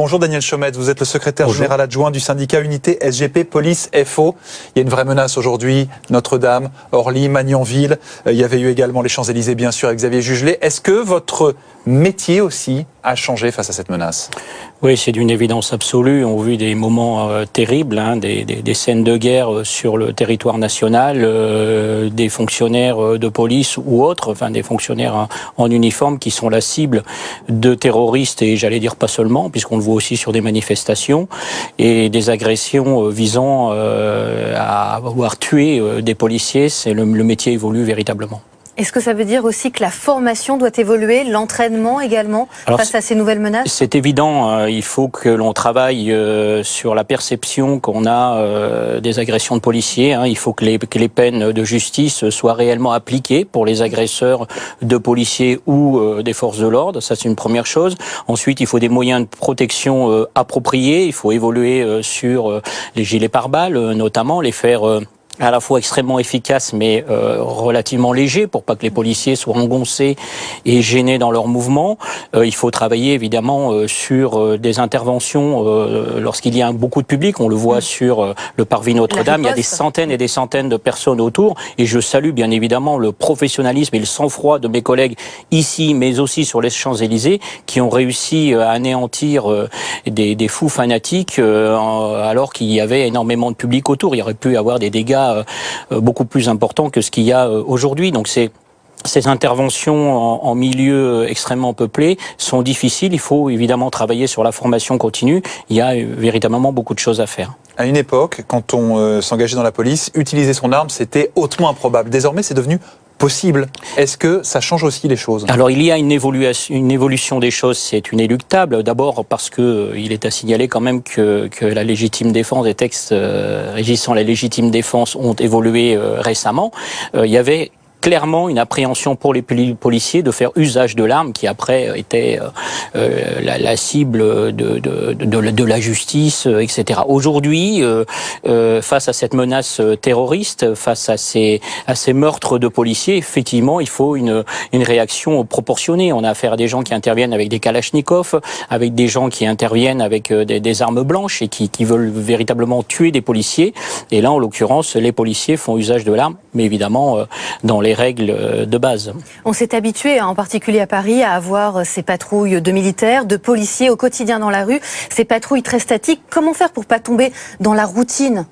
Bonjour Daniel Chaumette, vous êtes le secrétaire Bonjour. général adjoint du syndicat Unité SGP Police FO. Il y a une vraie menace aujourd'hui, Notre-Dame, Orly, Magnanville. Il y avait eu également les Champs-Élysées, bien sûr, avec Xavier Jugelé. Est-ce que votre métier aussi a changé face à cette menace? Oui, c'est d'une évidence absolue. On a vu des moments terribles, des scènes de guerre sur le territoire national, des fonctionnaires de police ou autres, enfin des fonctionnaires en uniforme qui sont la cible de terroristes et j'allais dire pas seulement, puisqu'on le voit aussi sur des manifestations et des agressions visant à avoir tué des policiers. Le métier évolue véritablement. Est-ce que ça veut dire aussi que la formation doit évoluer, l'entraînement également, face à ces nouvelles menaces? C'est évident, il faut que l'on travaille sur la perception qu'on a des agressions de policiers. Il faut que les peines de justice soient réellement appliquées pour les agresseurs de policiers ou des forces de l'ordre. Ça, c'est une première chose. Ensuite, il faut des moyens de protection appropriés. Il faut évoluer sur les gilets pare-balles, notamment, les faire à la fois extrêmement efficace mais relativement léger pour pas que les policiers soient engoncés et gênés dans leurs mouvements. Il faut travailler évidemment sur des interventions lorsqu'il y a beaucoup de public. On le voit sur le parvis Notre-Dame. Il y a des centaines et des centaines de personnes autour et je salue bien évidemment le professionnalisme et le sang-froid de mes collègues ici mais aussi sur les Champs-Élysées qui ont réussi à anéantir des fous fanatiques alors qu'il y avait énormément de public autour. Il y aurait pu y avoir des dégâts beaucoup plus important que ce qu'il y a aujourd'hui. Donc ces interventions en milieu extrêmement peuplé sont difficiles. Il faut évidemment travailler sur la formation continue. Il y a véritablement beaucoup de choses à faire. À une époque, quand on s'engageait dans la police, utiliser son arme, c'était hautement improbable. Désormais, c'est devenu possible. Est-ce que ça change aussi les choses? Alors il y a une évolution des choses, c'est inéluctable. D'abord parce que il est à signaler quand même que la légitime défense, les textes régissant la légitime défense ont évolué récemment. Il y avait clairement une appréhension pour les policiers de faire usage de l'arme qui après était la cible de la justice, etc. Aujourd'hui, face à cette menace terroriste, face à ces meurtres de policiers, effectivement, il faut une réaction proportionnée. On a affaire à des gens qui interviennent avec des kalachnikovs, avec des gens qui interviennent avec des armes blanches et qui veulent véritablement tuer des policiers. Et là, en l'occurrence, les policiers font usage de l'arme, mais évidemment dans les règles de base. On s'est habitué, en particulier à Paris, à avoir ces patrouilles de militaires, de policiers au quotidien dans la rue, ces patrouilles très statiques. Comment faire pour pas tomber dans la routine,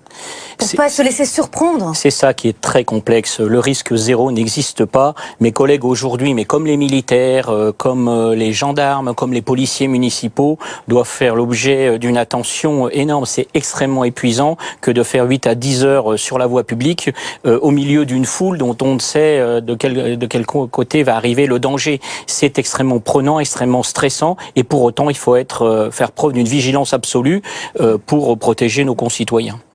pour pas se laisser surprendre? C'est ça qui est très complexe. Le risque zéro n'existe pas. Mes collègues aujourd'hui, mais comme les militaires, comme les gendarmes, comme les policiers municipaux, doivent faire l'objet d'une attention énorme. C'est extrêmement épuisant que de faire 8 à 10 heures sur la voie publique au milieu d'une foule dont on ne sait de quel côté va arriver le danger. C'est extrêmement prenant, extrêmement stressant et pour autant il faut faire preuve d'une vigilance absolue pour protéger nos concitoyens.